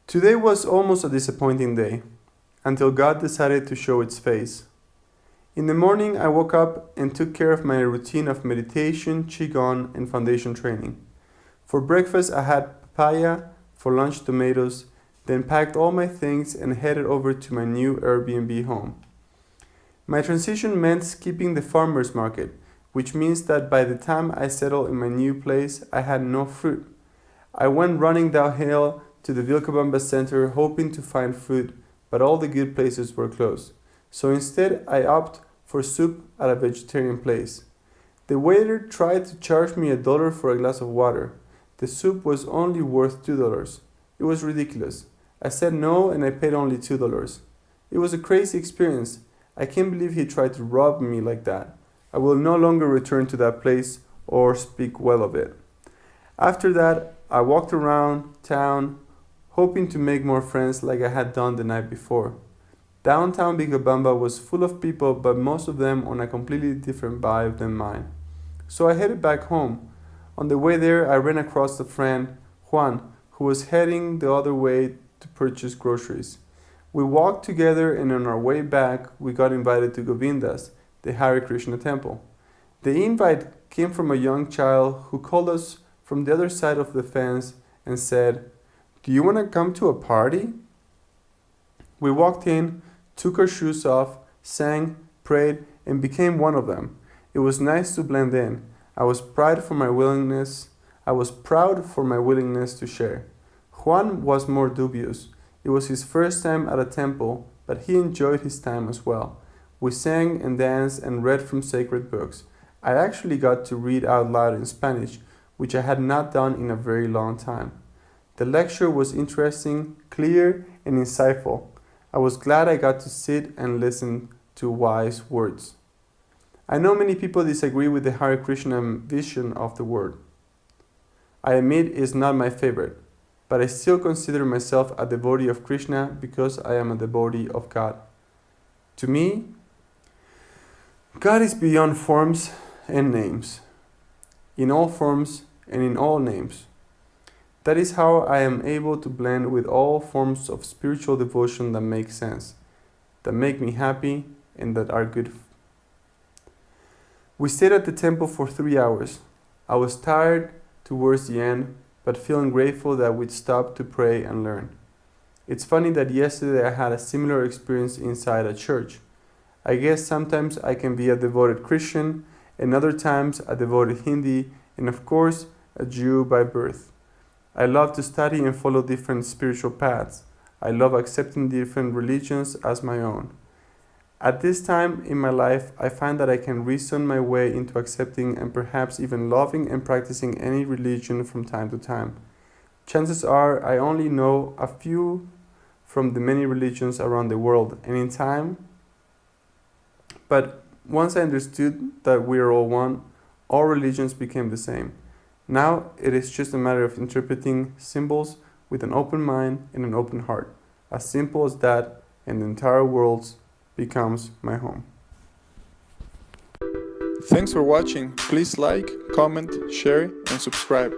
Today was almost a disappointing day, until God decided to show its face. In the morning, I woke up and took care of my routine of meditation, qigong, and foundation training. For breakfast, I had papaya, for lunch, tomatoes, then packed all my things and headed over to my new Airbnb home. My transition meant skipping the farmer's market, which means that by the time I settled in my new place, I had no fruit. I went running downhill to the Vilcabamba center hoping to find fruit, but all the good places were closed. So instead, I opted for soup at a vegetarian place. The waiter tried to charge me $1 for a glass of water. The soup was only worth $2. It was ridiculous. I said no and I paid only $2. It was a crazy experience. I can't believe he tried to rob me like that. I will no longer return to that place or speak well of it. After that, I walked around town, hoping to make more friends like I had done the night before. Downtown Vilcabamba was full of people, but most of them on a completely different vibe than mine. So I headed back home. On the way there, I ran across a friend, Juan, who was heading the other way to purchase groceries. We walked together, and on our way back, we got invited to Govinda's, the Hare Krishna temple. The invite came from a young child who called us from the other side of the fence and said, "Do you want to come to a party?" We walked in, took our shoes off, sang, prayed, and became one of them. It was nice to blend in. I was proud for my willingness to share. Juan was more dubious. It was his first time at a temple, but he enjoyed his time as well. We sang and danced and read from sacred books. I actually got to read out loud in Spanish, which I had not done in a very long time. The lecture was interesting, clear, and insightful. I was glad I got to sit and listen to wise words. I know many people disagree with the Hare Krishna vision of the word. I admit it's not my favorite, but I still consider myself a devotee of Krishna because I am a devotee of God. To me, God is beyond forms and names, in all forms and in all names. That is how I am able to blend with all forms of spiritual devotion that make sense, that make me happy, and that are good. We stayed at the temple for 3 hours. I was tired towards the end, but feeling grateful that we'd stopped to pray and learn. It's funny that yesterday I had a similar experience inside a church. I guess sometimes I can be a devoted Christian, and other times a devoted Hindu, and of course, a Jew by birth. I love to study and follow different spiritual paths. I love accepting different religions as my own. At this time in my life, I find that I can reason my way into accepting and perhaps even loving and practicing any religion from time to time. Chances are I only know a few from the many religions around the world, and in time, but once I understood that we are all one, all religions became the same. Now it is just a matter of interpreting symbols with an open mind and an open heart. As simple as that, and the entire world becomes my home. Thanks for watching. Please like, comment, share, and subscribe.